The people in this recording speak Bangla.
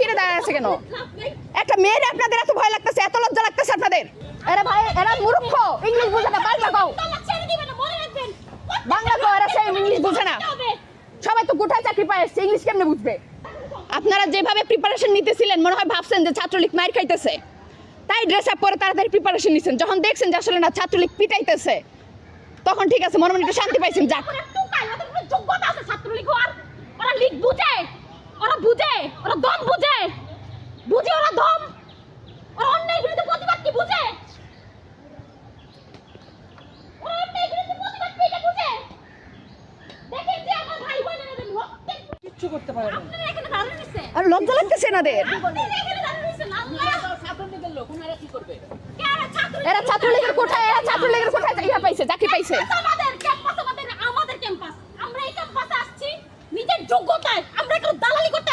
ফিরে দাঁড়ায় আছে কেন? একটা মেয়ের আপনাদের এত ভয় লাগতেছে, এত লজ্জা লাগতেছে আপনাদের? এরা ভাই, এরা মূর্খ, ইংলিশ বুঝে না, বাংলা কও, বাংলা কও, এরা সেই ইংলিশ বুঝে না। সবাই তো কোথায় চাকরি পায় আসছে, ইংলিশ কেমনে বুঝবে? আপনারা যেভাবে প্রিপারেশন নিতেছিলেন মনে হয় ভাবছেন যে ছাত্রলীগ মাইর খাইতেছে, তাই ড্রেস আপ করে তাড়াতাড়ি প্রিপারেশন নিছেন। যখন দেখছেন যে আসলে না ছাত্রলীগ পিটাইতেছে, তখন ঠিক আছে, মনে মনে একটু শান্তি পাইছেন। যাক, যোগ্যতা আছে ছাত্রলীগ হওয়ার, ওরা লিগ বুঝে, ওরা বুঝে, ওরা দম বুঝে, বুঝে ওরা দম, ওরা অন্যায় বিরুদ্ধে প্রতিবাদ কি বুঝে, ওরা অন্যায় বিরুদ্ধে প্রতিবাদ কি এটা বুঝে। দেখেন যে আমার ভাই বোনেদের রক্তে কিচ্ছু করতে পারে না। আপনারা এখানে দাঁড়িয়ে আছেন, আর লজ্জা লাগতেছে এনাদের। আপনারা এখানে দাঁড়িয়ে আছেন, আল্লাহ ছাত্রলীগের লোক ওনারা কি করবে? এরা ছাত্রলীগের কোঠায়, এরা ছাত্রলীগের কোঠায় ইয়া পাইছে, চাকরি পাইছে। আমাদের ক্যাম্পাস, আমাদের ক্যাম্পাস, আমরা এই ক্যাম্পাসে আসছি নিজের যোগ্যতায়, আমরা কোনো দালালি করতে